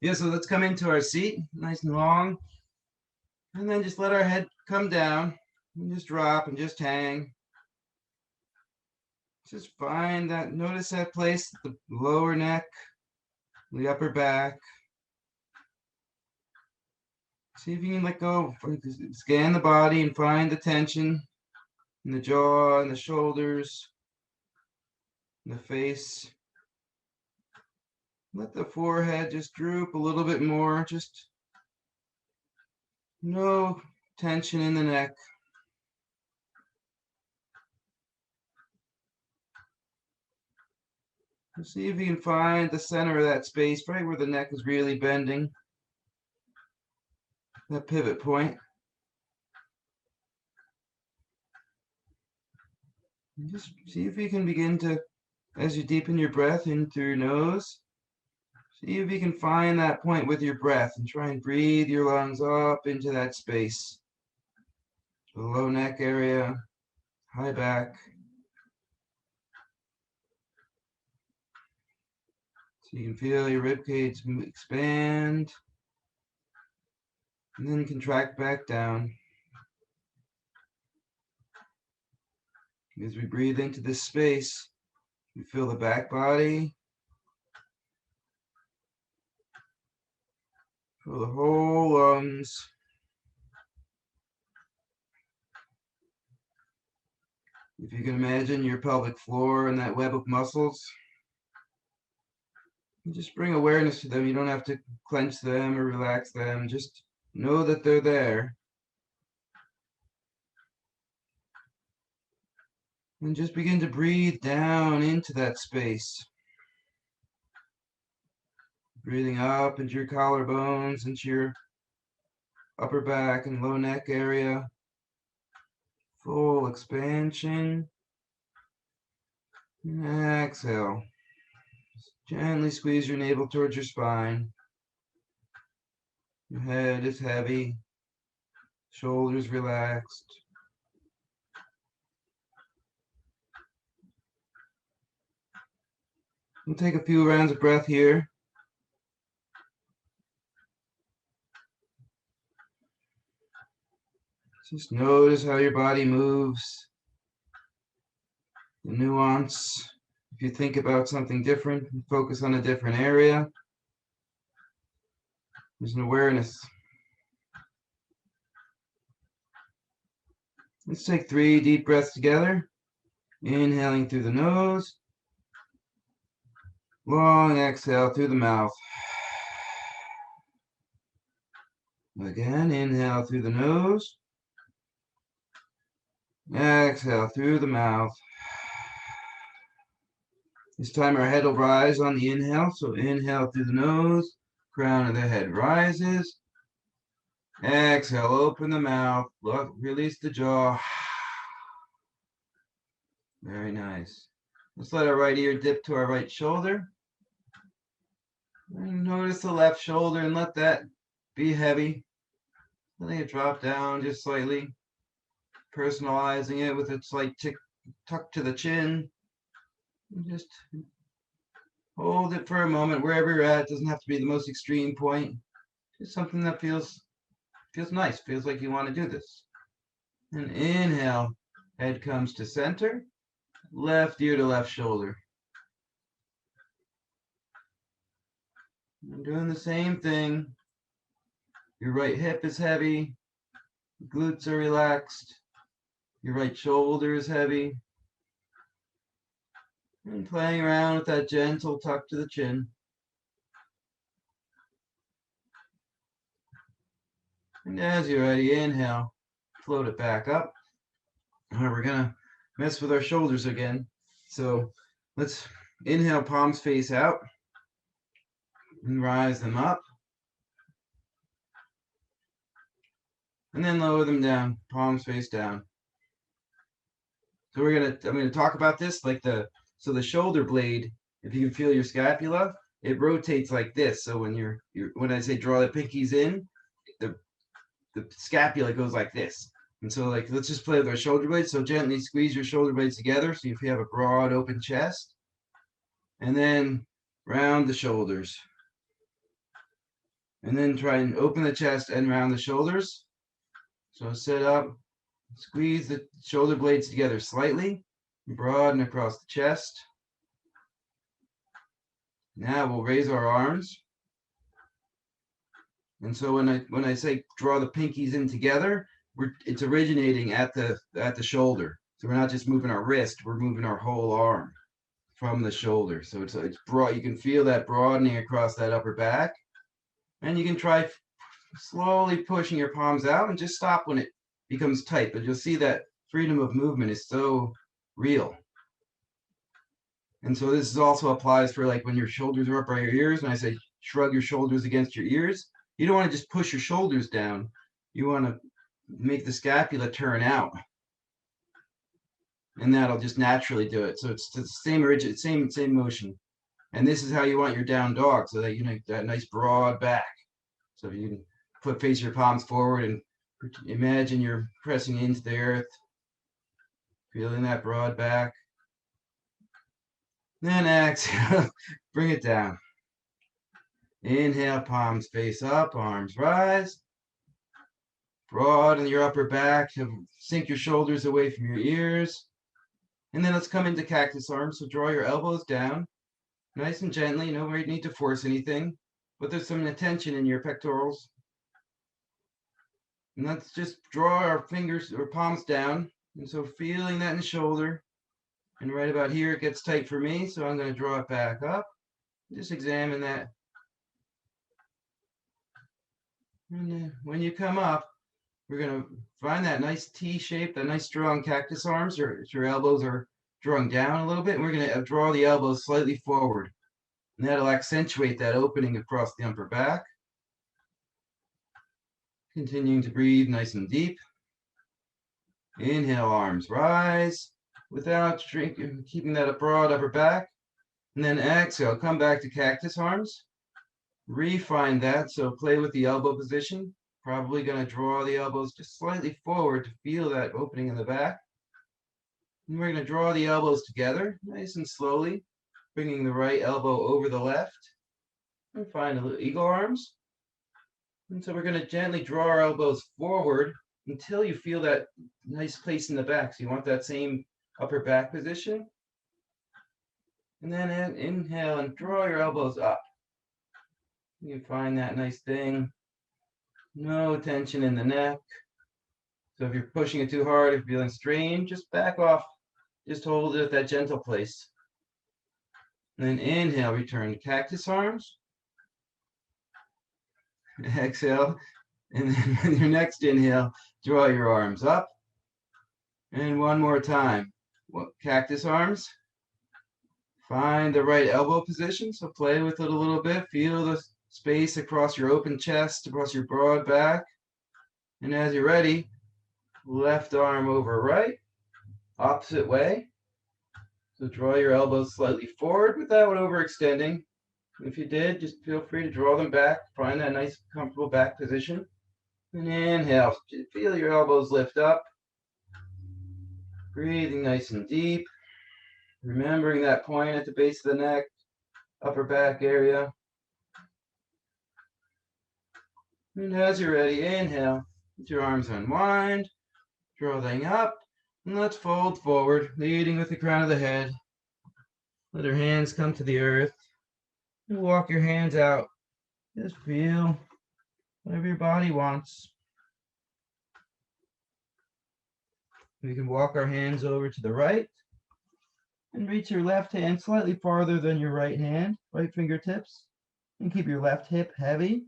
Yeah, so let's come into our seat, nice and long, and then just let our head come down and just drop and just hang. Just find that, notice that place, the lower neck, the upper back. See if you can let go, scan the body and find the tension in the jaw and the shoulders, and the face. Let the forehead just droop a little bit more, just no tension in the neck. See if you can find the center of that space, right where the neck is really bending, that pivot point. And just see if you can begin to, as you deepen your breath in through your nose, see if you can find that point with your breath and try and breathe your lungs up into that space. The low neck area, high back. So you can feel your rib cage expand and then contract back down. As we breathe into this space, we feel the back body, feel the whole lungs. If you can imagine your pelvic floor and that web of muscles, just bring awareness to them. You don't have to clench them or relax them. Just know that they're there. And just begin to breathe down into that space. Breathing up into your collarbones, into your upper back and low neck area. Full expansion. And exhale. Just gently squeeze your navel towards your spine. Your head is heavy. Shoulders relaxed. We'll take a few rounds of breath here. Just notice how your body moves, the nuance. If you think about something different, focus on a different area. There's an awareness. Let's take 3 deep breaths together. Inhaling through the nose. Long exhale through the mouth. Again, inhale through the nose. Exhale through the mouth. This time our head will rise on the inhale. So inhale through the nose. Crown of the head rises. Exhale, open the mouth. Look, release the jaw. Very nice. Let's let our right ear dip to our right shoulder. And notice the left shoulder and let that be heavy. Letting it drop down just slightly. Personalizing it with a slight tuck to the chin. And just hold it for a moment wherever you're at. It doesn't have to be the most extreme point. Just something that feels nice. Feels like you want to do this. And inhale. Head comes to center. Left ear to left shoulder. I'm doing the same thing. Your right hip is heavy. Glutes are relaxed. Your right shoulder is heavy. And playing around with that gentle tuck to the chin. And as you're ready, inhale. Float it back up. All right, we're going to mess with our shoulders again. So let's inhale, palms face out. And rise them up. And then lower them down, palms face down. So I'm gonna talk about this like the shoulder blade, if you can feel your scapula, it rotates like this. So when I say draw the pinkies in, the scapula goes like this. And so like let's just play with our shoulder blades. So gently squeeze your shoulder blades together so if you have a broad open chest. And then round the shoulders. And then try and open the chest and round the shoulders. So sit up, squeeze the shoulder blades together slightly, broaden across the chest. Now we'll raise our arms. And so when I say draw the pinkies in together, it's originating at the shoulder. So we're not just moving our wrist, we're moving our whole arm from the shoulder. So it's broad. You can feel that broadening across that upper back. And you can try slowly pushing your palms out and just stop when it becomes tight. But you'll see that freedom of movement is so real. And so this also applies for like when your shoulders are up by your ears. When I say shrug your shoulders against your ears, you don't want to just push your shoulders down. You want to make the scapula turn out. And that'll just naturally do it. So it's the same motion. And this is how you want your down dog, so that you make that nice broad back. So you can face your palms forward and imagine you're pressing into the earth, feeling that broad back. Then exhale, bring it down. Inhale, palms face up, arms rise. Broaden your upper back, sink your shoulders away from your ears. And then let's come into cactus arms. So draw your elbows down, nice and gently. No need to force anything, but there's some tension in your pectorals. And let's just draw our fingers or palms down. And so feeling that in the shoulder. And right about here, it gets tight for me. So I'm going to draw it back up. Just examine that. And when you come up, we're going to find that nice T shape, that nice strong cactus arms. Your elbows are drawing down a little bit. And we're going to draw the elbows slightly forward. And that'll accentuate that opening across the upper back. Continuing to breathe nice and deep. Inhale, arms rise without shrinking, keeping that broad upper back. And then exhale, come back to cactus arms. Refine that, so play with the elbow position. Probably going to draw the elbows just slightly forward to feel that opening in the back. And we're going to draw the elbows together, nice and slowly, bringing the right elbow over the left. And find a little eagle arms. And so we're going to gently draw our elbows forward until you feel that nice place in the back. So you want that same upper back position. And then inhale and draw your elbows up. You can find that nice thing. No tension in the neck. So if you're pushing it too hard, if you're feeling strained, just back off. Just hold it at that gentle place. And then inhale, return to cactus arms. Exhale. And then with your next inhale, draw your arms up. And one more time. Cactus arms. Find the right elbow position. So play with it a little bit. Feel the space across your open chest, across your broad back. And as you're ready, left arm over right, opposite way. So draw your elbows slightly forward without overextending. If you did, just feel free to draw them back. Find that nice, comfortable back position. And inhale, feel your elbows lift up. Breathing nice and deep. Remembering that point at the base of the neck, upper back area. And as you're ready, inhale. Let your arms unwind. Draw them up. And let's fold forward, leading with the crown of the head. Let your hands come to the earth. And walk your hands out. Just feel whatever your body wants. We can walk our hands over to the right and reach your left hand slightly farther than your right hand, right fingertips, and keep your left hip heavy.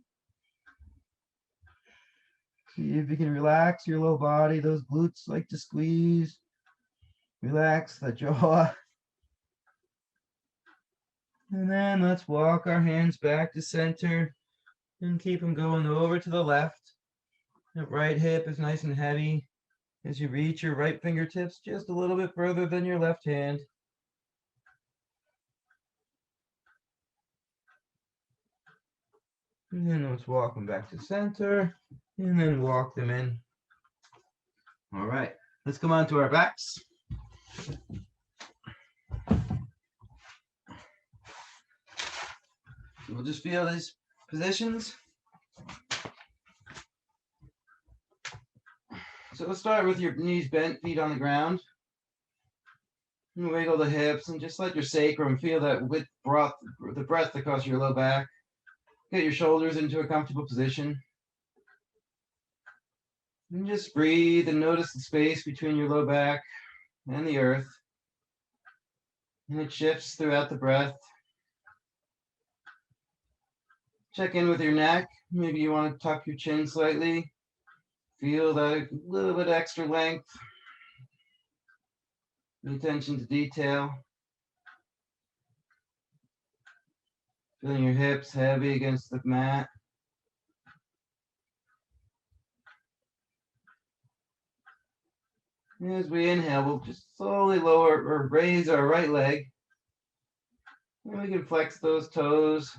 See if you can relax your low body. Those glutes like to squeeze. Relax the jaw. And then let's walk our hands back to center and keep them going over to the left. That right hip is nice and heavy as you reach your right fingertips just a little bit further than your left hand. And then let's walk them back to center and then walk them in. All right, let's come on to our backs. We'll just feel these positions. So we'll start with your knees bent, feet on the ground. And wiggle the hips and just let your sacrum feel that with the breath across your low back. Get your shoulders into a comfortable position. And just breathe and notice the space between your low back and the earth. And it shifts throughout the breath. Check in with your neck. Maybe you want to tuck your chin slightly. Feel that little bit extra length. Pay attention to detail. Feeling your hips heavy against the mat. As we inhale, we'll just slowly lower or raise our right leg. And we can flex those toes.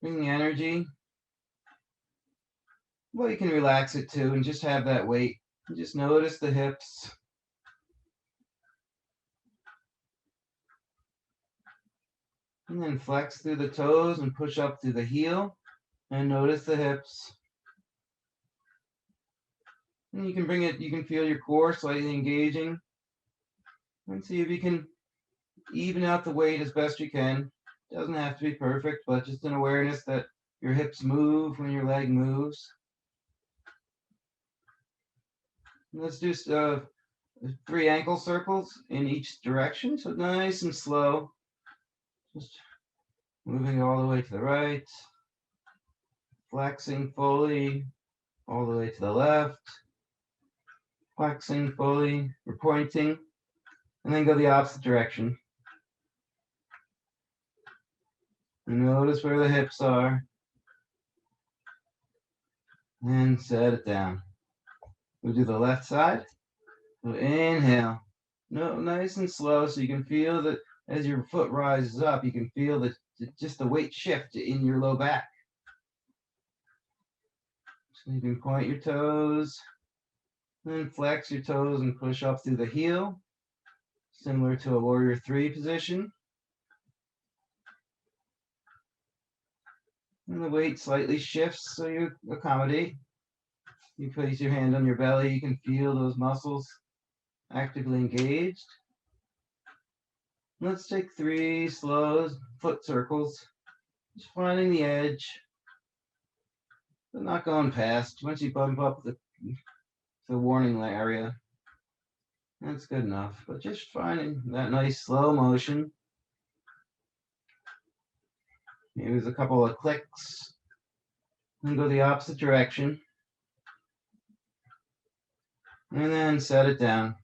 Bring the energy. Well, you can relax it too and just have that weight. And just notice the hips. And then flex through the toes and push up through the heel. And notice the hips. And you can bring it, you can feel your core slightly engaging. And see if you can even out the weight as best you can. Doesn't have to be perfect, but just an awareness that your hips move when your leg moves. And let's do 3 ankle circles in each direction. So nice and slow. Just moving all the way to the right. Flexing fully all the way to the left. Flexing fully, or pointing. And then go the opposite direction. And notice where the hips are. And set it down. We'll do the left side. So inhale. No, nice and slow so you can feel that as your foot rises up, you can feel that just the weight shift in your low back. So you can point your toes, then flex your toes and push up through the heel, similar to a warrior 3 position. And the weight slightly shifts so you accommodate. You place your hand on your belly, you can feel those muscles actively engaged. Let's take 3 slow foot circles, just finding the edge, but not going past. Once you bump up the warning area, that's good enough. But just finding that nice slow motion. Maybe there's a couple of clicks, and go the opposite direction. And then set it down.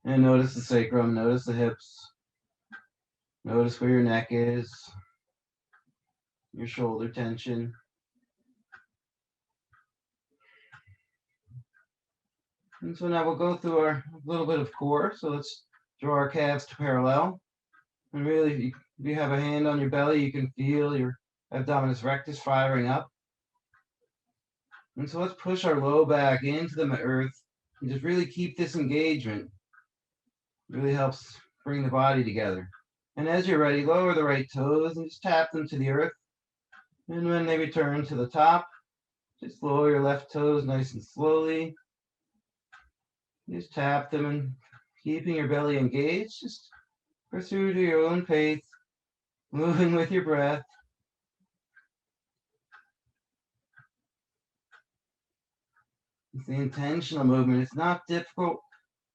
And notice the sacrum, notice the hips. Notice where your neck is, your shoulder tension. And so now we'll go through our little bit of core. So let's draw our calves to parallel. And really, if you have a hand on your belly, you can feel your abdominis rectus firing up. And so let's push our low back into the earth and just really keep this engagement. It really helps bring the body together. And as you're ready, lower the right toes and just tap them to the earth. And when they return to the top, just lower your left toes nice and slowly. Just tap them and keeping your belly engaged. Just pursue to your own pace, moving with your breath. It's the intentional movement. It's not difficult.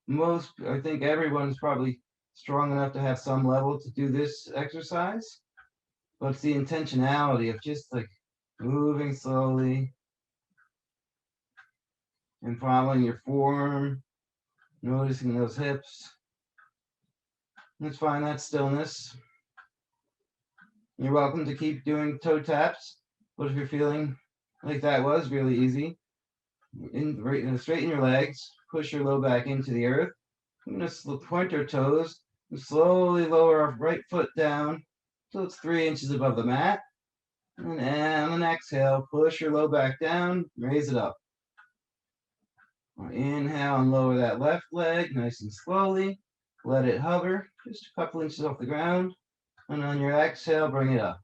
I think everyone's probably strong enough to have some level to do this exercise. But it's the intentionality of just like moving slowly and following your form, noticing those hips. Let's find that stillness. You're welcome to keep doing toe taps, but if you're feeling like that was really easy, straighten your legs, push your low back into the earth. I'm going to point our toes and slowly lower our right foot down so it's 3 inches above the mat. And on an exhale, push your low back down, raise it up. Inhale and lower that left leg nice and slowly. Let it hover just a couple inches off the ground. And on your exhale, bring it up.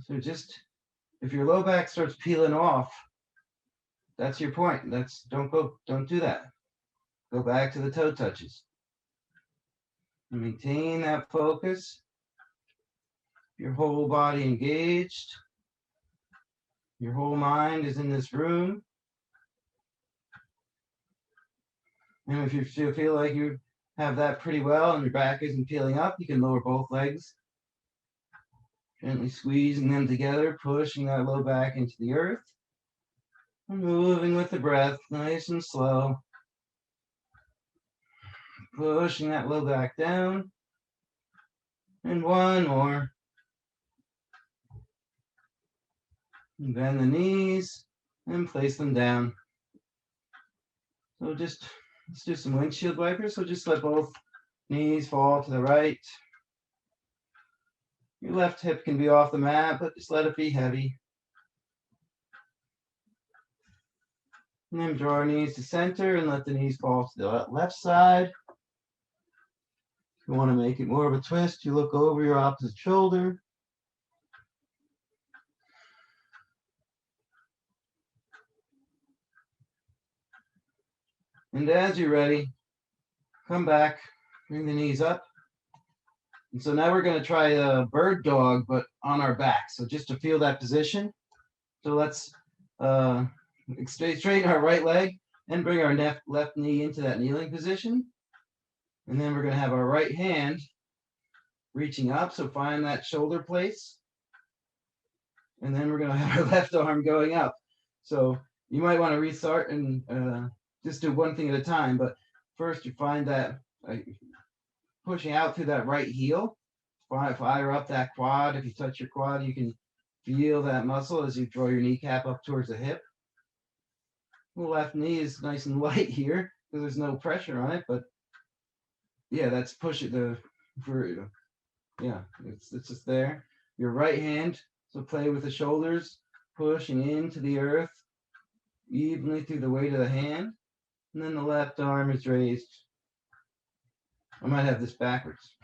So just, if your low back starts peeling off, that's your point. Don't do that. Go back to the toe touches. Maintain that focus. Your whole body engaged. Your whole mind is in this room. And if you feel like you have that pretty well and your back isn't peeling up, you can lower both legs. Gently squeezing them together, pushing that low back into the earth. And moving with the breath, nice and slow. Pushing that low back down. And one more. And bend the knees and place them down. So let's do some windshield wipers. So just let both knees fall to the right. Your left hip can be off the mat, but just let it be heavy. And then draw our knees to center and let the knees fall to the left side. If you want to make it more of a twist, you look over your opposite shoulder. And as you're ready, come back, bring the knees up. And so now we're going to try a bird dog, but on our back. So just to feel that position. So let's straighten our right leg and bring our left knee into that kneeling position. And then we're going to have our right hand reaching up. So find that shoulder place. And then we're going to have our left arm going up. So you might want to restart and just do one thing at a time. But first you find that pushing out through that right heel. Fire up that quad. If you touch your quad, you can feel that muscle as you draw your kneecap up towards the hip. The left knee is nice and light here because there's no pressure on it. But yeah, that's push it it's just there. Your right hand, so play with the shoulders, pushing into the earth evenly through the weight of the hand. And then the left arm is raised. I might have this backwards.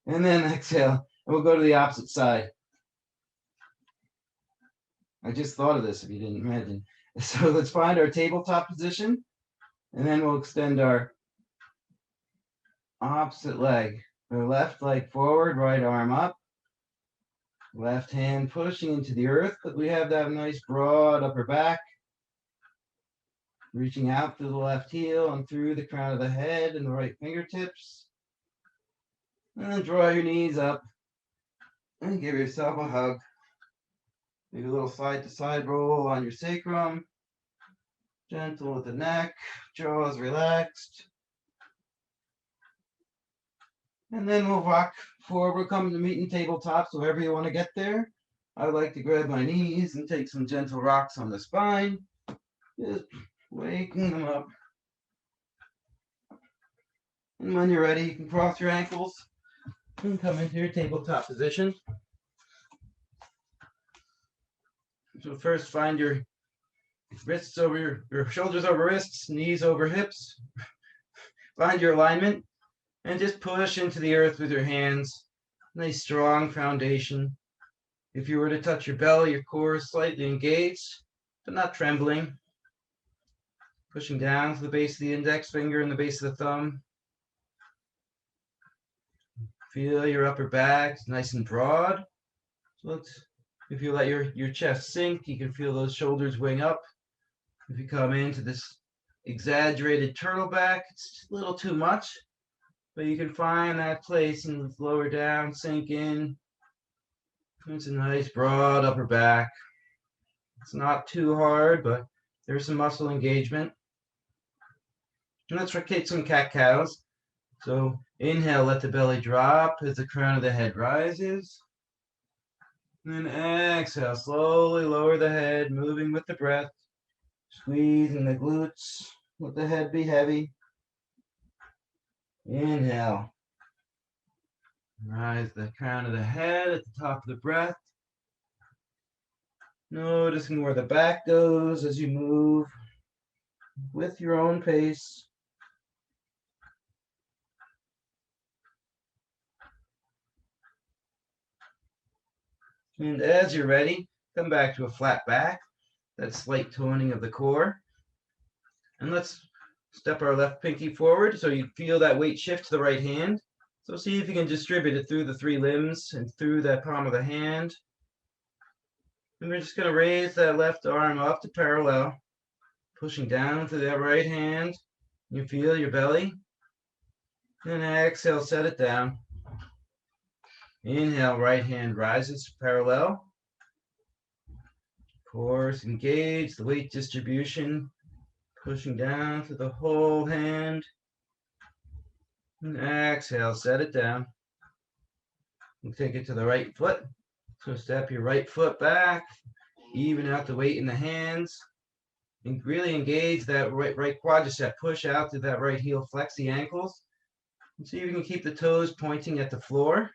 And then exhale, and we'll go to the opposite side. I just thought of this if you didn't imagine. So let's find our tabletop position, and then we'll extend our opposite leg. Our left leg forward, right arm up. Left hand pushing into the earth, but we have that nice broad upper back. Reaching out through the left heel and through the crown of the head and the right fingertips. And then draw your knees up and give yourself a hug. Maybe a little side to side roll on your sacrum. Gentle with the neck, jaws relaxed. And then we'll rock forward, come to meeting tabletop, so wherever you want to get there. I like to grab my knees and take some gentle rocks on the spine. Just waking them up. And when you're ready, you can cross your ankles and come into your tabletop position. So first find your wrists over your shoulders over wrists, knees over hips. Find your alignment and just push into the earth with your hands. Nice strong foundation. If you were to touch your belly, your core is slightly engaged, but not trembling. Pushing down to the base of the index finger and the base of the thumb. Feel your upper back nice and broad. So if you let your chest sink, you can feel those shoulders wing up. If you come into this exaggerated turtle back, it's a little too much, but you can find that place and lower down, sink in. It's a nice broad upper back. It's not too hard, but there's some muscle engagement. And let's rotate some cat-cows. So inhale, let the belly drop as the crown of the head rises. And then exhale, slowly lower the head, moving with the breath. Squeezing the glutes, let the head be heavy. Inhale. Rise the crown of the head at the top of the breath. Noticing where the back goes as you move with your own pace. And as you're ready, come back to a flat back, that slight toning of the core. And let's step our left pinky forward so you feel that weight shift to the right hand. So see if you can distribute it through the 3 limbs and through that palm of the hand. And we're just going to raise that left arm up to parallel, pushing down to that right hand. You feel your belly. And exhale, set it down. Inhale, right hand rises parallel. Core engaged, the weight distribution, pushing down to the whole hand. And exhale, set it down. And take it to the right foot. So step your right foot back, even out the weight in the hands. And really engage that right quadricep. Push out to that right heel, flex the ankles. And see if you can keep the toes pointing at the floor.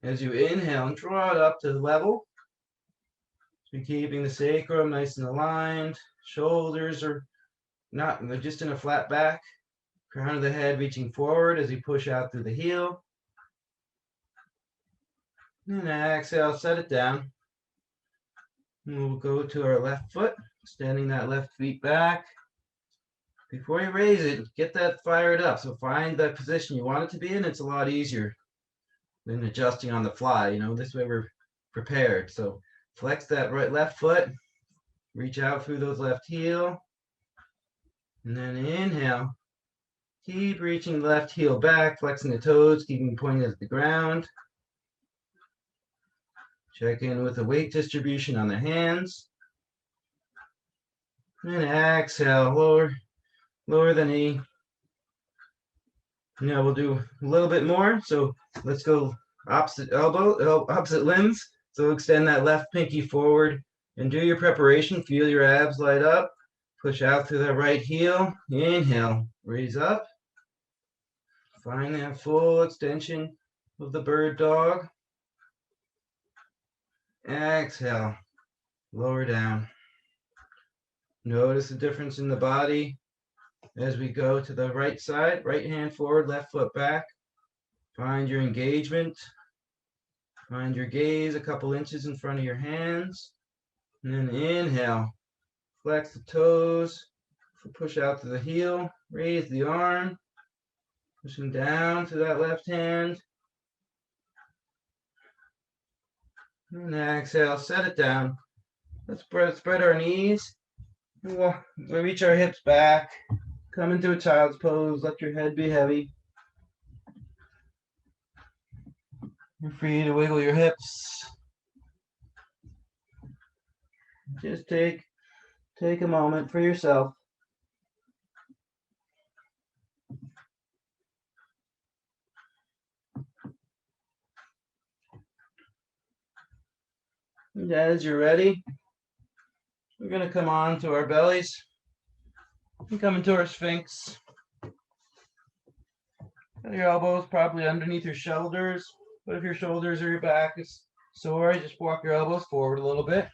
As you inhale and draw it up to the level. So you're keeping the sacrum nice and aligned. Shoulders are not, they're just in a flat back. Crown of the head reaching forward as you push out through the heel. And exhale, set it down. And we'll go to our left foot, extending that left feet back. Before you raise it, get that fired up. So find that position you want it to be in. It's a lot easier than adjusting on the fly. You know, this way we're prepared. So flex that left foot, reach out through those left heel, and then inhale. Keep reaching the left heel back, flexing the toes, keeping pointed at the ground. Check in with the weight distribution on the hands. And exhale, lower the knee. Now we'll do a little bit more. So let's go opposite limbs. So extend that left pinky forward and do your preparation. Feel your abs light up. Push out through that right heel. Inhale, raise up. Find that full extension of the bird dog. Exhale, lower down. Notice the difference in the body as we go to the right side. Right hand forward, left foot back. Find your engagement. Find your gaze a couple inches in front of your hands. And then inhale. Flex the toes. Push out to the heel. Raise the arm. Pushing down to that left hand. And exhale, set it down. Let's spread our knees. We'll reach our hips back. Come into a child's pose. Let your head be heavy. You're free to wiggle your hips. Just take a moment for yourself. And as you're ready, we're going to come on to our bellies and come into our Sphinx. Your elbows probably underneath your shoulders, but if your shoulders or your back is sore, just walk your elbows forward a little bit.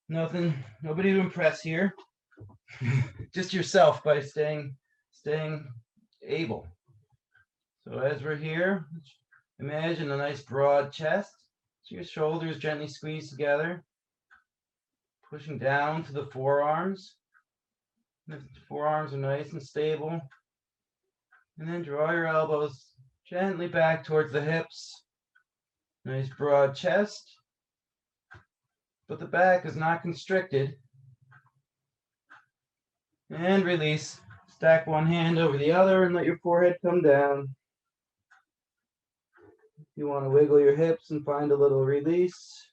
Nobody to impress here. Just yourself by staying able. So as we're here, imagine a nice broad chest. So your shoulders gently squeeze together, pushing down to the forearms. The forearms are nice and stable. And then draw your elbows gently back towards the hips. Nice broad chest. But the back is not constricted. And release. Stack one hand over the other and let your forehead come down. You want to wiggle your hips and find a little release.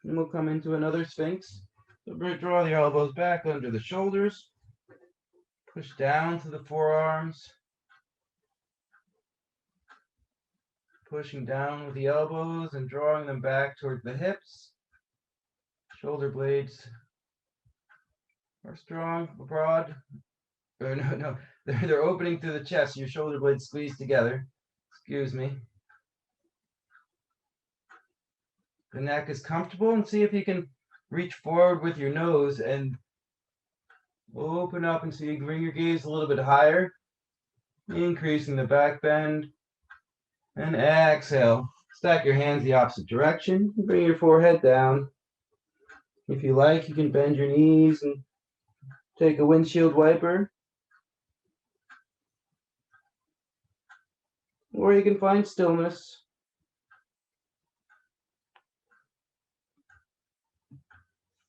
And we'll come into another Sphinx. So draw your elbows back under the shoulders. Push down to the forearms. Pushing down with the elbows and drawing them back towards the hips. Shoulder blades are strong, broad. Or no, they're opening through the chest. Your shoulder blades squeeze together. Excuse me. The neck is comfortable, and see if you can reach forward with your nose and open up and so you can bring your gaze a little bit higher. increasing the back bend. And exhale. Stack your hands the opposite direction. Bring your forehead down. If you like, you can bend your knees and take a windshield wiper. Or you can find stillness.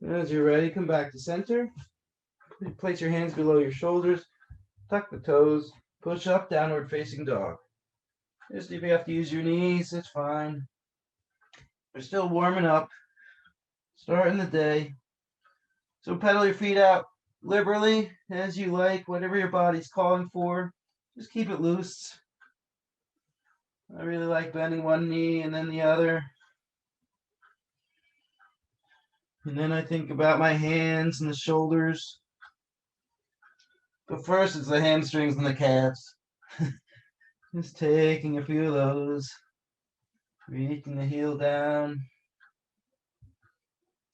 As you're ready, come back to center. Place your hands below your shoulders. Tuck the toes. Push up, downward facing dog. Just if you have to use your knees, it's fine. We're still warming up. Starting the day. So pedal your feet out liberally as you like, whatever your body's calling for. Just keep it loose. I really like bending one knee and then the other. And then I think about my hands and the shoulders. But first it's the hamstrings and the calves. Just taking a few of those. Reaching the heel down.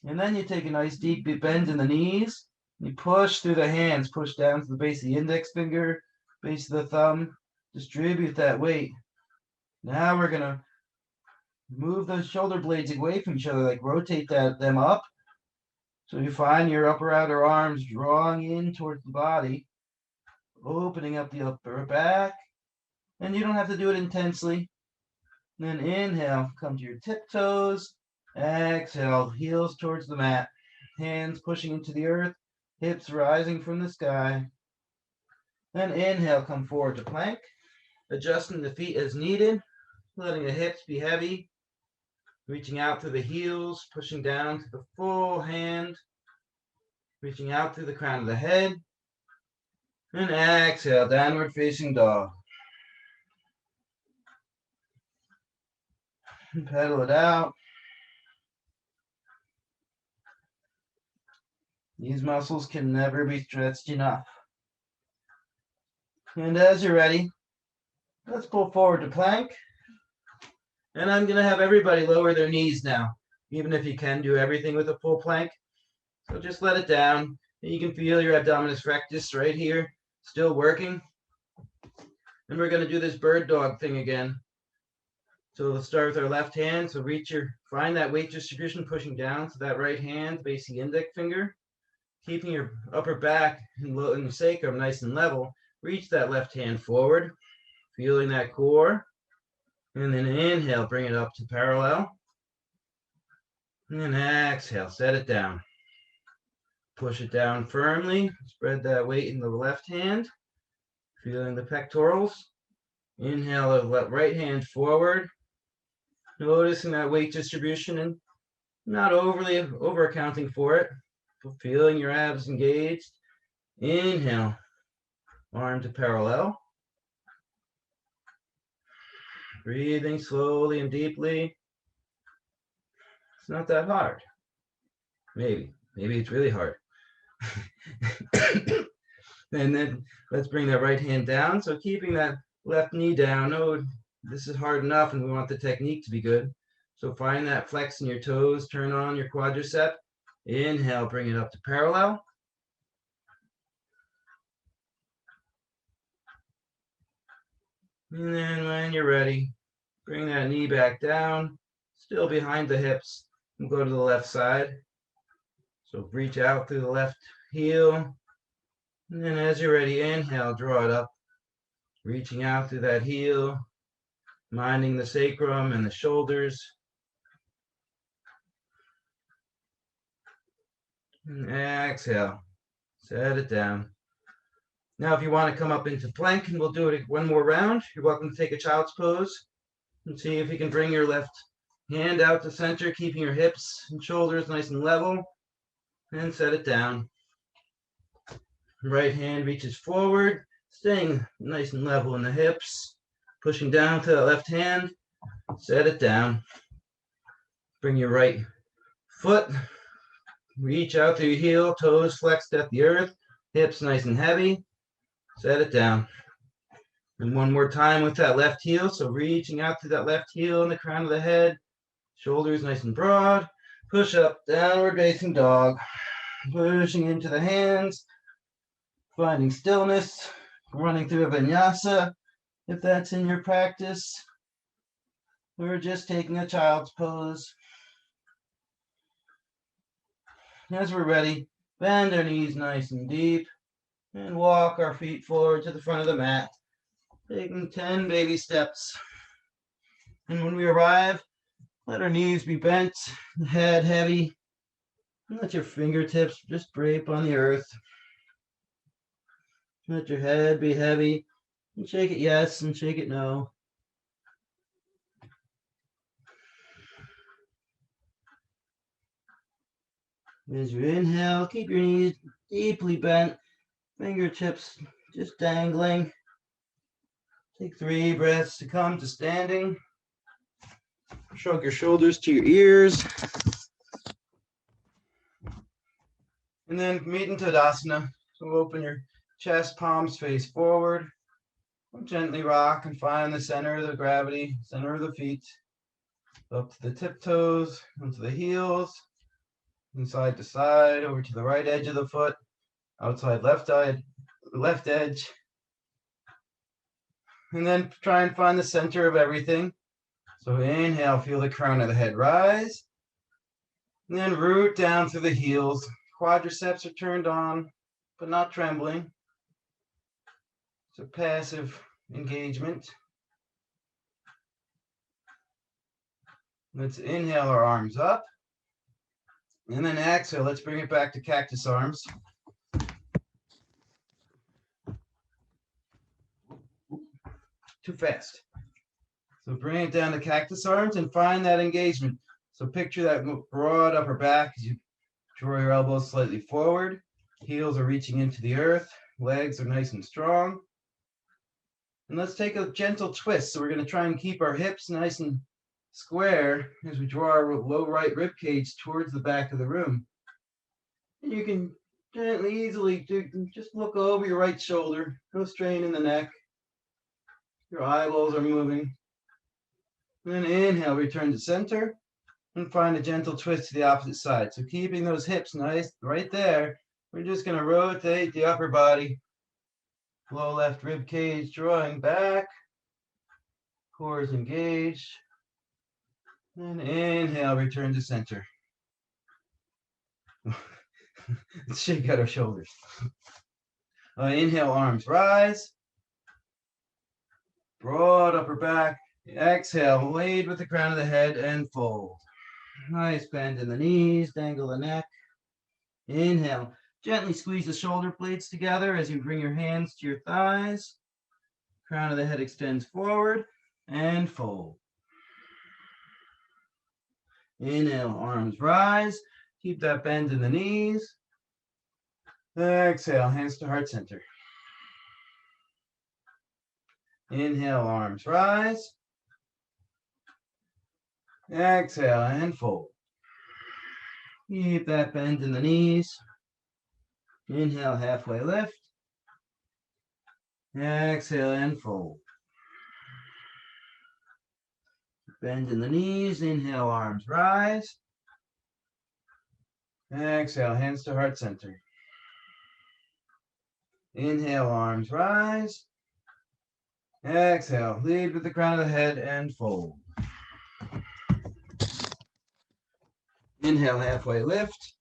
And then you take a nice deep bend in the knees. You push through the hands. Push down to the base of the index finger, base of the thumb. Distribute that weight. Now we're going to move those shoulder blades away from each other, like rotate them up. So you find your upper outer arms drawing in towards the body, opening up the upper back. And you don't have to do it intensely. Then inhale, come to your tiptoes. Exhale, heels towards the mat. Hands pushing into the earth, hips rising from the sky. Then inhale, come forward to plank. Adjusting the feet as needed, letting the hips be heavy. Reaching out through the heels, pushing down to the full hand. Reaching out through the crown of the head. And exhale, downward facing dog. And pedal it out. These muscles can never be stretched enough. And as you're ready, let's pull forward to plank. And I'm going to have everybody lower their knees now, even if you can do everything with a full plank. So just let it down. And you can feel your abdominis rectus right here, still working. And we're going to do this bird dog thing again. So let's start with our left hand. So find that weight distribution pushing down to that right hand, base the index finger. Keeping your upper back and sacrum nice and level. Reach that left hand forward, feeling that core. And then inhale, bring it up to parallel. And then exhale, set it down. Push it down firmly. Spread that weight in the left hand. Feeling the pectorals. Inhale, the right hand forward. Noticing that weight distribution and not overly over accounting for it. Feeling your abs engaged. Inhale, arm to parallel. Breathing slowly and deeply. It's not that hard. Maybe it's really hard. And then let's bring that right hand down. So keeping that left knee down. Oh, this is hard enough and we want the technique to be good. So find that flex in your toes, turn on your quadricep. Inhale, bring it up to parallel. And then when you're ready, bring that knee back down, still behind the hips, and go to the left side. So reach out through the left heel. And then as you're ready, inhale, draw it up, reaching out through that heel, minding the sacrum and the shoulders. And exhale, set it down. Now, if you want to come up into plank, and we'll do it one more round, you're welcome to take a child's pose and see if you can bring your left hand out to center, keeping your hips and shoulders nice and level, and set it down. Right hand reaches forward, staying nice and level in the hips, pushing down to the left hand, set it down. Bring your right foot, reach out through your heel, toes flexed at the earth, hips nice and heavy. Set it down. And one more time with that left heel. So reaching out to that left heel in the crown of the head. Shoulders nice and broad. Push up, downward facing dog. Pushing into the hands. Finding stillness. running through a vinyasa if that's in your practice. We're just taking a child's pose. As we're ready, bend our knees nice and deep and walk our feet forward to the front of the mat, taking 10 baby steps. And when we arrive, let our knees be bent, the head heavy, and let your fingertips just drape on the earth. Let your head be heavy, and shake it yes and shake it no. As you inhale, keep your knees deeply bent, fingertips just dangling. Take 3 breaths to come to standing. Shrug your shoulders to your ears. And then meet into Tadasana. So open your chest, palms face forward. Gently rock and find the center of the gravity, center of the feet. Up to the tiptoes, onto the heels, and side to side, over to the right edge of the foot, outside left edge. And then try and find the center of everything. So inhale, feel the crown of the head rise. And then root down through the heels. Quadriceps are turned on, but not trembling. It's a passive engagement. Let's inhale our arms up. And then exhale, let's bring it back to cactus arms. Too fast. So bring it down to cactus arms and find that engagement. So picture that broad upper back as you draw your elbows slightly forward. Heels are reaching into the earth. Legs are nice and strong. And let's take a gentle twist. So we're going to try and keep our hips nice and square as we draw our low right rib cage towards the back of the room. And you can gently, easily just look over your right shoulder. No strain in the neck. Your eyeballs are moving. And then inhale, return to center. And find a gentle twist to the opposite side. So keeping those hips nice right there, we're just going to rotate the upper body. Low left rib cage drawing back. Core is engaged. And inhale, return to center. Let's shake out our shoulders. Inhale, arms rise. Broad upper back. Exhale, lead with the crown of the head and fold. Nice bend in the knees, dangle the neck. Inhale, gently squeeze the shoulder blades together as you bring your hands to your thighs. Crown of the head extends forward and fold. Inhale, arms rise. Keep that bend in the knees. Exhale, hands to heart center. Inhale, arms rise. Exhale and fold. Keep that bend in the knees. Inhale, halfway lift. Exhale and fold. Bend in the knees. Inhale, arms rise. Exhale, hands to heart center. Inhale, arms rise. Exhale, lead with the crown of the head and fold. Inhale, halfway lift.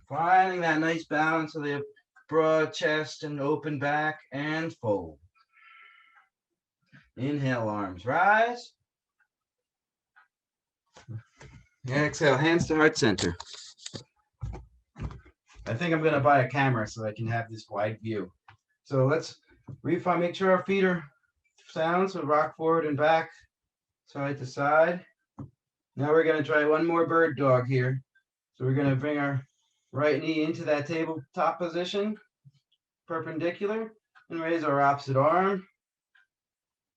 Finding that nice balance of the broad chest and open back and fold. Inhale, arms rise. Exhale, hands to heart center. I think I'm going to buy a camera so I can have this wide view. So let's make sure our feet are sound. So rock forward and back, side to side. Now we're going to try one more bird dog here. So we're going to bring our right knee into that tabletop position, perpendicular, and raise our opposite arm.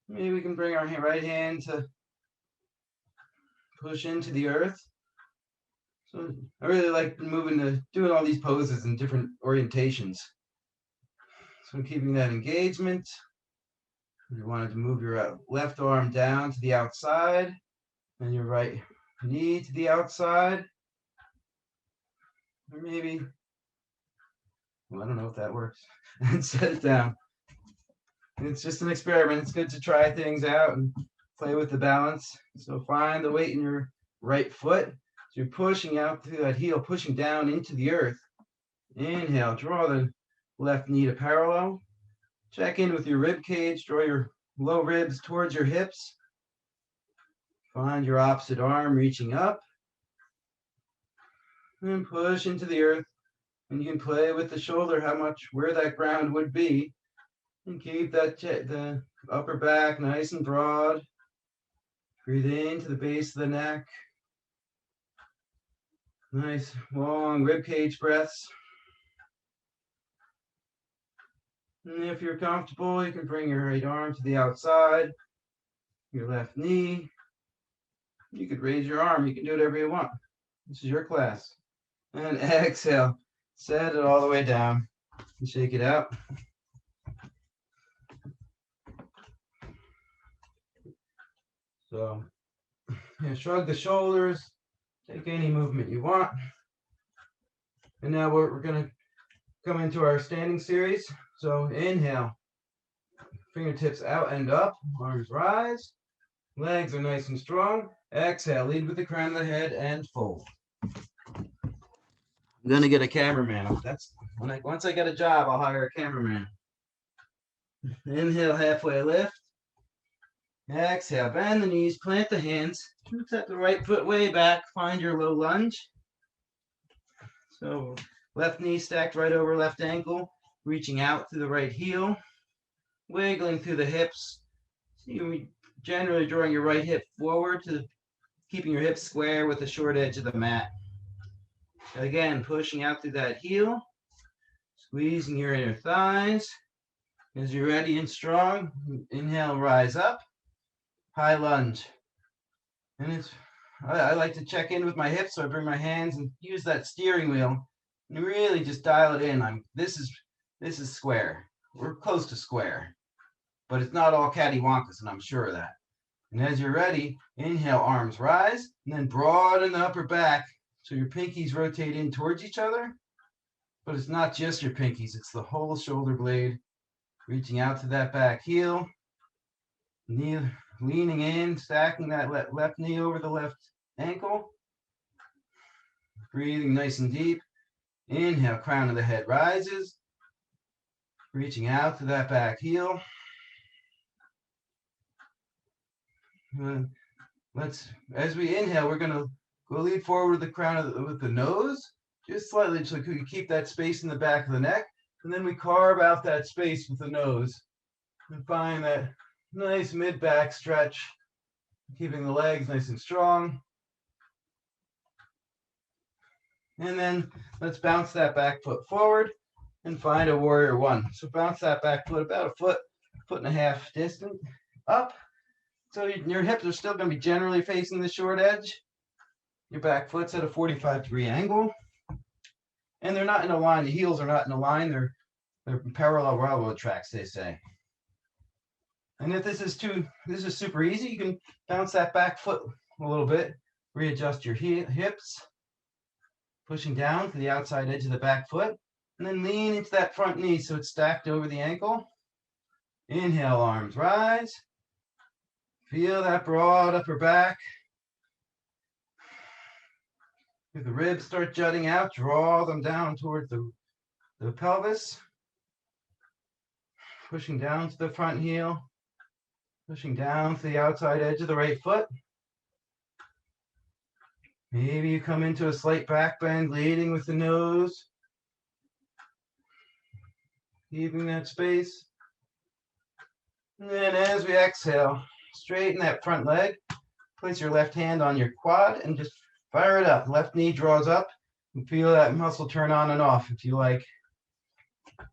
Maybe we can bring our right hand to push into the earth. So I really like doing all these poses in different orientations. So keeping that engagement. You wanted to move your left arm down to the outside and your right knee to the outside. Or maybe, well, I don't know if that works. And set it down. It's just an experiment. It's good to try things out and play with the balance. So find the weight in your right foot. So you're pushing out through that heel, pushing down into the earth. Inhale, draw the left knee to parallel. Check in with your rib cage. Draw your low ribs towards your hips. Find your opposite arm reaching up. And push into the earth. And you can play with the shoulder, where that ground would be. And keep the upper back nice and broad. Breathe into the base of the neck. Nice long rib cage breaths. And if you're comfortable, you can bring your right arm to the outside, your left knee. You could raise your arm. You can do whatever you want. This is your class. And exhale. Set it all the way down. And shake it out. So, shrug the shoulders. Take any movement you want. And now we're going to come into our standing series. So inhale. Fingertips out and up. Arms rise. Legs are nice and strong. Exhale. Lead with the crown of the head and fold. I'm going to get a cameraman. Once I get a job, I'll hire a cameraman. Inhale, halfway lift. Exhale, bend the knees, plant the hands. Set the right foot way back. Find your low lunge. So left knee stacked right over left ankle. Reaching out through the right heel. Wiggling through the hips. So you're generally drawing your right hip forward to keeping your hips square with the short edge of the mat. Again, pushing out through that heel. Squeezing your inner thighs. As you're ready and strong, inhale, rise up. High lunge. And I like to check in with my hips, so I bring my hands and use that steering wheel and really just dial it in. This is square. We're close to square, but it's not all cattywampus, and I'm sure of that. And as you're ready, inhale, arms rise, and then broaden the upper back so your pinkies rotate in towards each other. But it's not just your pinkies, it's the whole shoulder blade. Reaching out to that back heel. Knee leaning in, stacking that left knee over the left ankle. Breathing nice and deep. Inhale, crown of the head rises. Reaching out to that back heel. As we inhale, we're going to go lead forward with the crown with the nose, just slightly, so you keep that space in the back of the neck. And then we carve out that space with the nose and find that nice mid-back stretch, keeping the legs nice and strong. And then let's bounce that back foot forward and find a warrior one. So bounce that back foot about a foot and a half distant up. So your hips are still going to be generally facing the short edge. Your back foot's at a 45-degree angle. And they're not in a line. The heels are not in a line. They're parallel railroad tracks, they say. And if this is super easy, you can bounce that back foot a little bit, readjust your hips, pushing down to the outside edge of the back foot, and then lean into that front knee so it's stacked over the ankle. Inhale, arms rise. Feel that broad upper back. If the ribs start jutting out, draw them down towards the pelvis. Pushing down to the front heel. Pushing down to the outside edge of the right foot. Maybe you come into a slight back bend, leading with the nose. Keeping that space. And then as we exhale, straighten that front leg. Place your left hand on your quad and just fire it up. Left knee draws up. And feel that muscle turn on and off. If you like,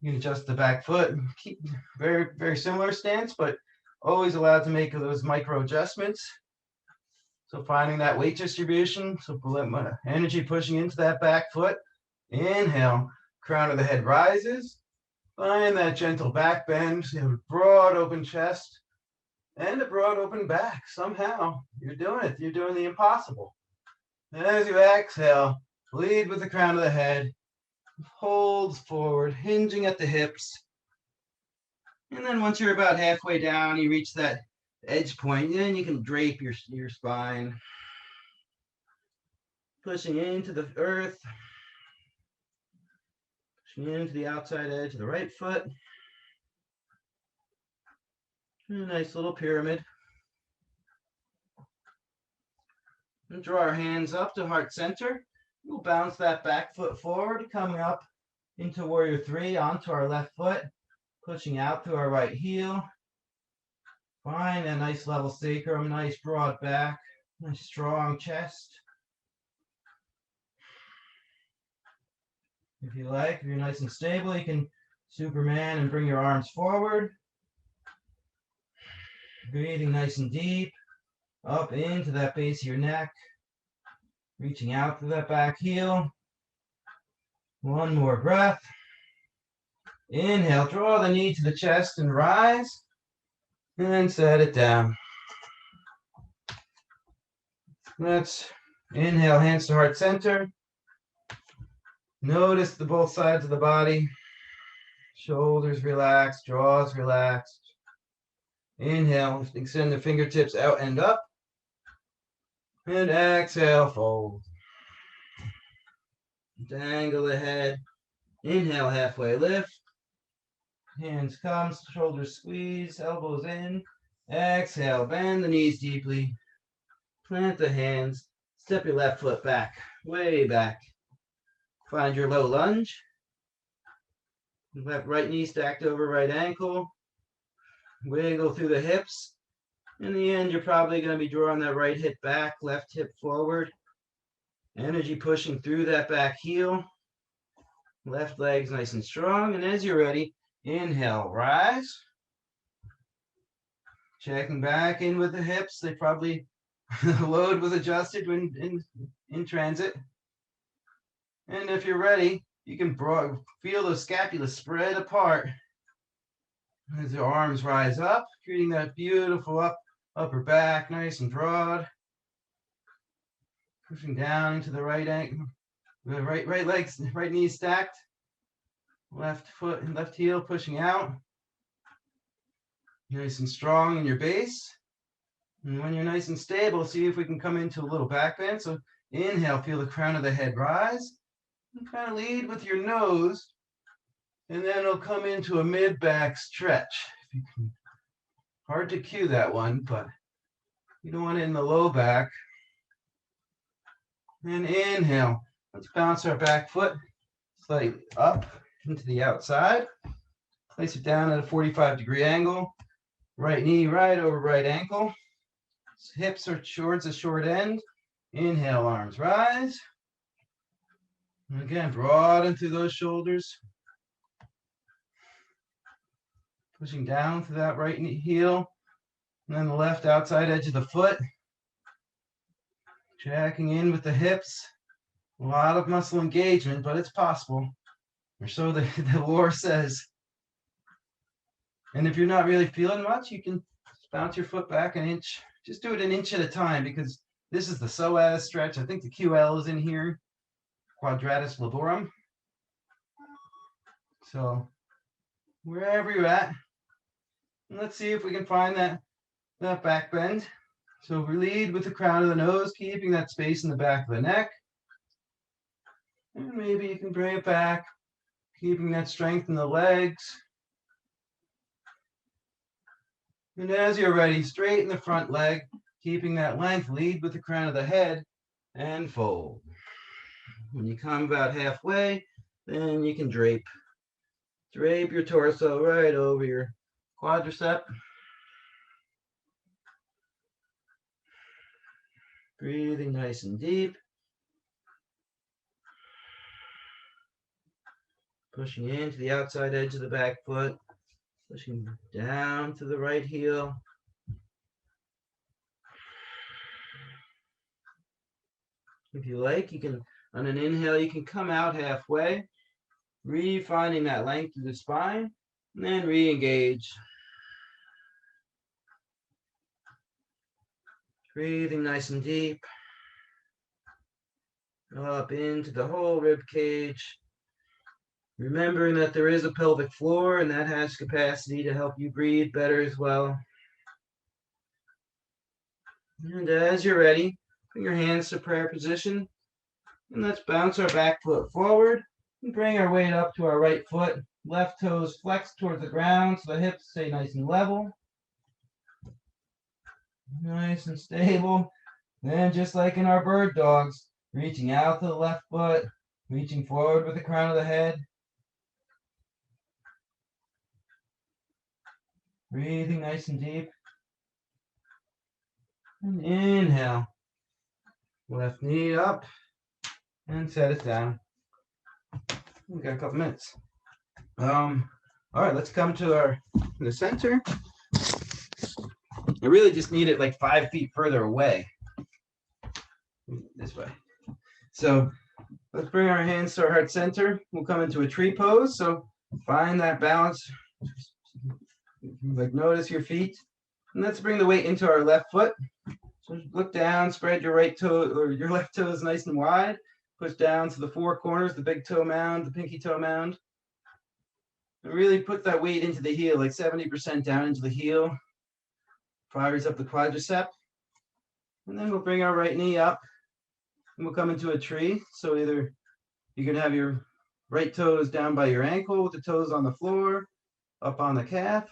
you can adjust the back foot. Keep very, very similar stance, but always allowed to make those micro adjustments. So finding that weight distribution. So energy pushing into that back foot. Inhale, crown of the head rises. Find that gentle back bend. So you have a broad open chest and a broad open back. Somehow you're doing it. You're doing the impossible. And as you exhale, lead with the crown of the head. Holds forward, hinging at the hips. And then once you're about halfway down, you reach that edge point, then you can drape your spine, pushing into the earth, pushing into the outside edge of the right foot. A nice little pyramid. And draw our hands up to heart center. We'll bounce that back foot forward, coming up into warrior three onto our left foot, pushing out through our right heel. Find a nice level sacrum, nice broad back, nice strong chest. If you like, if you're nice and stable, you can Superman and bring your arms forward. Breathing nice and deep, up into that base of your neck, reaching out through that back heel. One more breath. Inhale, draw the knee to the chest and rise, and set it down. Let's inhale, hands to heart center. Notice the both sides of the body. Shoulders relaxed, jaws relaxed. Inhale, extend the fingertips out and up. And exhale, fold. Dangle the head. Inhale, halfway lift. Hands come, shoulders squeeze, elbows in. Exhale, bend the knees deeply. Plant the hands. Step your left foot back, way back. Find your low lunge. Left right knee stacked over right ankle. Wiggle through the hips. In the end, you're probably going to be drawing that right hip back, left hip forward. Energy pushing through that back heel. Left leg's nice and strong. And as you're ready, inhale, rise. Checking back in with the hips. They probably, the load was adjusted when in transit. And if you're ready, you can feel those scapulas spread apart as your arms rise up, creating that beautiful upper back, nice and broad. Pushing down into the right ankle, the right legs, right knee stacked. Left foot and left heel pushing out. Nice and strong in your base. And when you're nice and stable, see if we can come into a little back bend. So inhale, feel the crown of the head rise. And kind of lead with your nose. And then it'll come into a mid-back stretch. If you can, hard to cue that one, but you don't want it in the low back. And inhale. Let's bounce our back foot slightly up into the outside. Place it down at a 45-degree angle. Right knee right over right ankle. Hips are towards the short end. Inhale, arms rise. And again, broaden through those shoulders. Pushing down through that right knee heel. And then the left outside edge of the foot. Checking in with the hips. A lot of muscle engagement, but it's possible. Or so the lore says. And if you're not really feeling much, you can bounce your foot back an inch. Just do it an inch at a time because this is the psoas stretch. I think the QL is in here. Quadratus laborum. So wherever you're at, let's see if we can find that back bend. So we lead with the crown of the nose, keeping that space in the back of the neck. And maybe you can bring it back, keeping that strength in the legs. And as you're ready, straighten the front leg, keeping that length, lead with the crown of the head, and fold. When you come about halfway, then you can drape. Drape your torso right over your quadricep. Breathing nice and deep. Pushing into the outside edge of the back foot. Pushing down to the right heel. If you like, you can, on an inhale, you can come out halfway, refinding that length of the spine, and then re-engage. Breathing nice and deep. Up into the whole rib cage. Remembering that there is a pelvic floor and that has capacity to help you breathe better as well. And as you're ready, bring your hands to prayer position. And let's bounce our back foot forward and bring our weight up to our right foot. Left toes flex towards the ground so the hips stay nice and level. Nice and stable. Then just like in our bird dogs, reaching out to the left foot, reaching forward with the crown of the head. Breathing nice and deep. And inhale. Left knee up and set it down. We got a couple minutes. All right, let's come to the center. I really just need it like 5 feet further away. This way. So let's bring our hands to our heart center. We'll come into a tree pose. So find that balance. Like notice your feet. And let's bring the weight into our left foot. So look down, spread your right toe or your left toes nice and wide. Push down to the 4 corners, the big toe mound, the pinky toe mound. And really put that weight into the heel, like 70% down into the heel. Fires up the quadricep. And then we'll bring our right knee up and we'll come into a tree. So either you can have your right toes down by your ankle with the toes on the floor, up on the calf.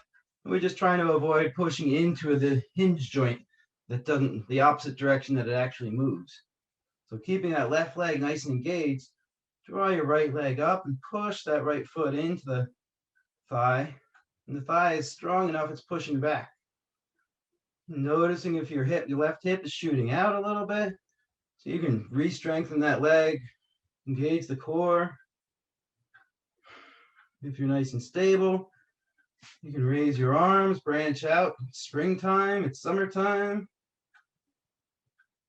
And we're just trying to avoid pushing into the hinge joint that doesn't, the opposite direction that it actually moves. So keeping that left leg nice and engaged, draw your right leg up and push that right foot into the thigh. And the thigh is strong enough, it's pushing back. Noticing if your left hip is shooting out a little bit. So you can re-strengthen that leg, engage the core. If you're nice and stable, you can raise your arms, branch out. It's springtime, it's summertime.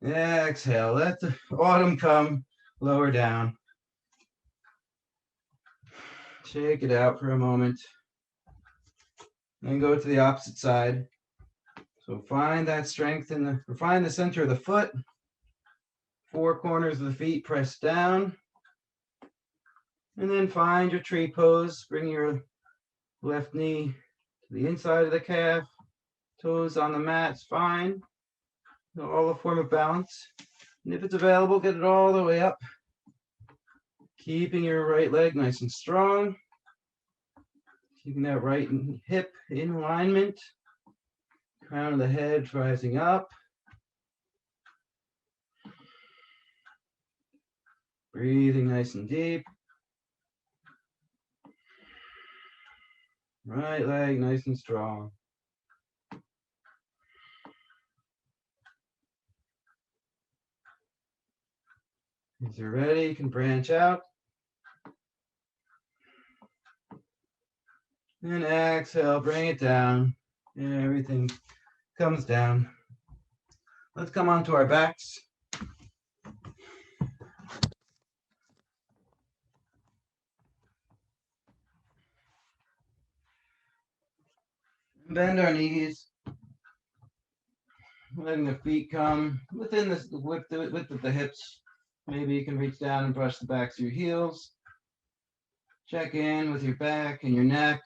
Exhale, let the autumn come, lower down. Shake it out for a moment. Then go to the opposite side. So find that strength find the center of the foot. 4 corners of the feet pressed down. And then find your tree pose. Bring your left knee to the inside of the calf. Toes on the mat is fine. All a form of balance. And if it's available, get it all the way up. Keeping your right leg nice and strong. Keeping that right hip in alignment. Crown of the head rising up. Breathing nice and deep. Right leg nice and strong. As you're ready, you can branch out. And exhale, bring it down. And everything comes down. Let's come onto our backs. Bend our knees. Letting the feet come within the width of the hips. Maybe you can reach down and brush the backs of your heels. Check in with your back and your neck.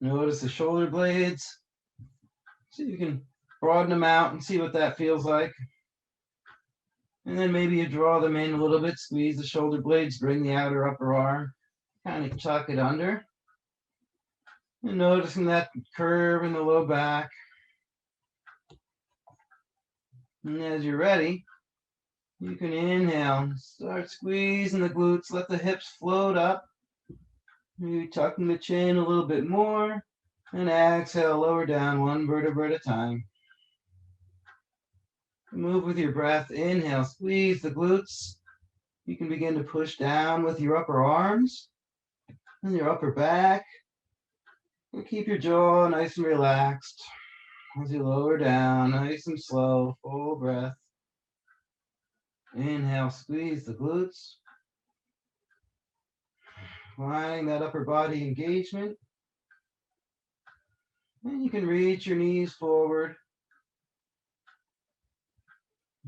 Notice the shoulder blades. So you can broaden them out and see what that feels like. And then maybe you draw them in a little bit, squeeze the shoulder blades, bring the outer upper arm, kind of tuck it under. And noticing that curve in the low back. And as you're ready, you can inhale, start squeezing the glutes, let the hips float up. Maybe tucking the chin a little bit more. And exhale, lower down 1 vertebra at a time. Move with your breath. Inhale, squeeze the glutes. You can begin to push down with your upper arms and your upper back. And keep your jaw nice and relaxed as you lower down, nice and slow, full breath. Inhale, squeeze the glutes. Finding that upper body engagement. And you can reach your knees forward.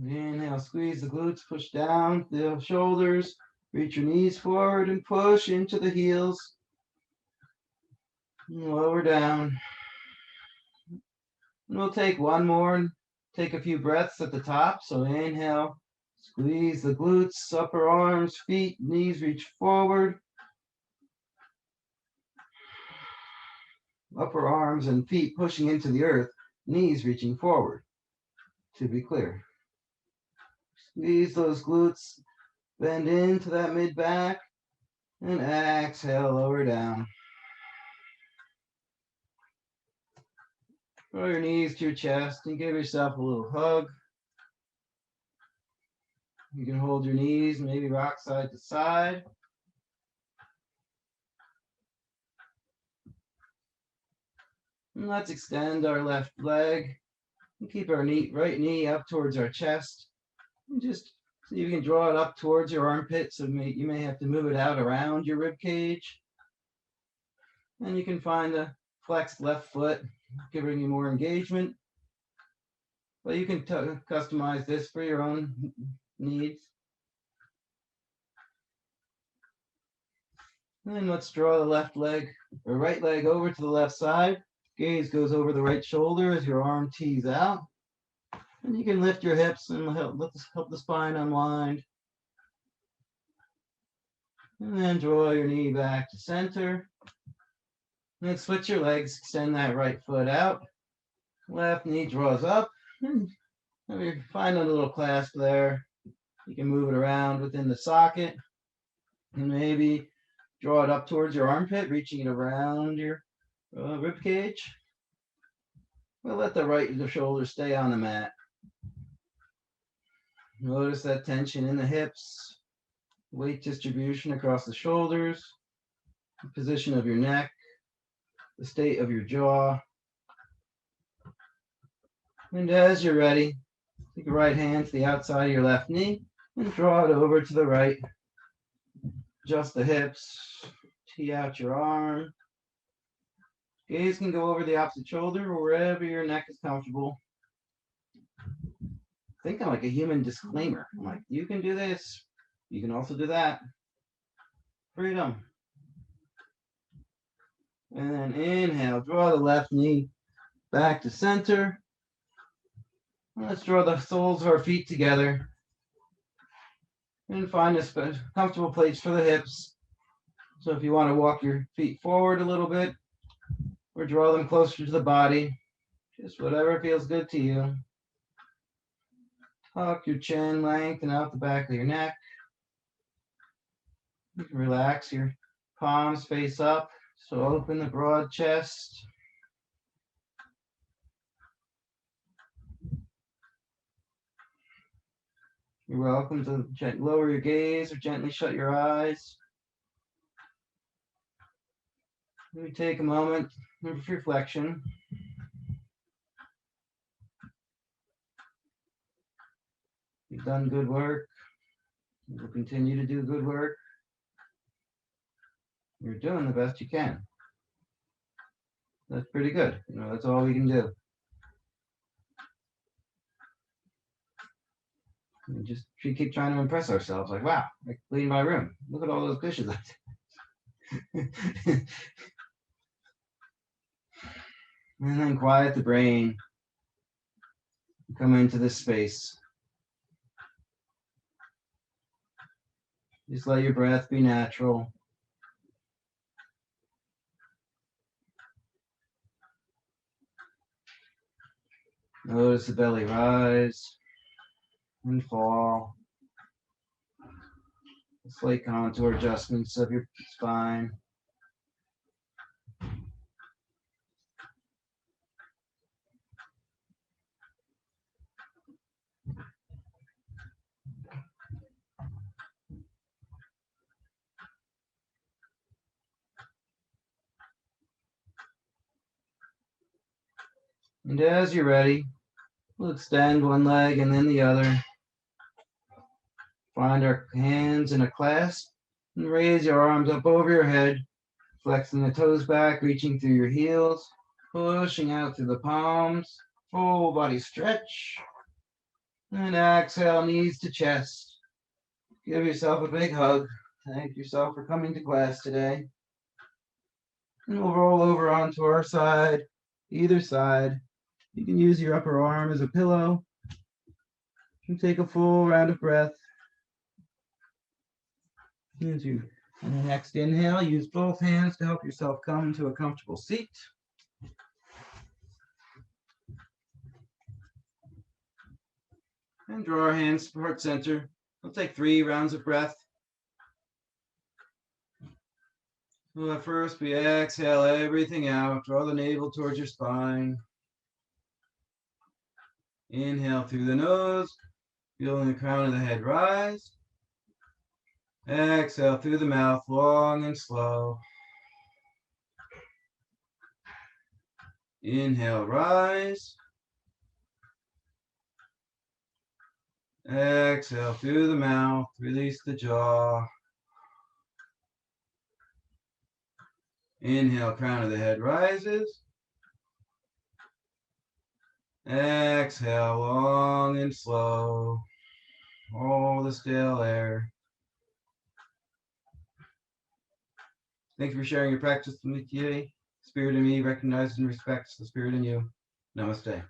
Inhale, squeeze the glutes, push down the shoulders, Reach your knees forward and push into the heels. And lower down. And we'll take one more and take a few breaths at the top. So inhale, squeeze the glutes, upper arms, feet, knees reach forward. Upper arms and feet pushing into the earth, knees reaching forward, to be clear. Squeeze those glutes, bend into that mid-back, and exhale, lower down. Draw your knees to your chest and give yourself a little hug. You can hold your knees, maybe rock side to side. And let's extend our left leg and keep our right knee up towards our chest. And just so you can draw it up towards your armpit, so you may have to move it out around your rib cage. And you can find a flexed left foot, giving you more engagement. But you can customize this for your own needs. And then let's draw the left leg or right leg over to the left side. Gaze goes over the right shoulder as your arm tees out. And you can lift your hips and help the spine unwind. And then draw your knee back to center. And then switch your legs, extend that right foot out. Left knee draws up. And you find a little clasp there. You can move it around within the socket. And maybe draw it up towards your armpit, reaching it around your rib cage. We'll let the right shoulder stay on the mat. Notice that tension in the hips, weight distribution across the shoulders, the position of your neck, the state of your jaw. And as you're ready, take your right hand to the outside of your left knee and draw it over to the right. Adjust the hips, tee out your arm. Gaze can go over the opposite shoulder or wherever your neck is comfortable. Think I'm like a human disclaimer. I'm like, you can do this. You can also do that. Freedom. And then inhale, draw the left knee back to center. Let's draw the soles of our feet together. And find a comfortable place for the hips. So if you want to walk your feet forward a little bit or draw them closer to the body, just whatever feels good to you. Tuck your chin, lengthen out the back of your neck. You can relax your palms face up, so open the broad chest. You're welcome to lower your gaze or gently shut your eyes. Maybe take a moment of reflection. You've done good work. You will continue to do good work. You're doing the best you can. That's pretty good. That's all we can do. We just keep trying to impress ourselves. Like, wow, I cleaned my room. Look at all those dishes I did. And then quiet the brain. Come into this space. Just let your breath be natural. Notice the belly rise and fall. Slight contour adjustments of your spine. And as you're ready, we'll extend one leg and then the other. Find our hands in a clasp and raise your arms up over your head, flexing the toes back, reaching through your heels, pushing out through the palms, full body stretch. And exhale, knees to chest. Give yourself a big hug. Thank yourself for coming to class today. And we'll roll over onto our side, either side. You can use your upper arm as a pillow. And take a full round of breath. As you next inhale, use both hands to help yourself come to a comfortable seat. And draw our hands to heart center. We'll take 3 rounds of breath. So at first, we exhale everything out. Draw the navel towards your spine. Inhale through the nose, feeling the crown of the head rise. Exhale through the mouth, long and slow. Inhale, rise. Exhale through the mouth, release the jaw. Inhale, crown of the head rises. Exhale, long and slow. All the stale air. Thank you for sharing your practice with me today. Spirit in me recognizes and respects the spirit in you. Namaste.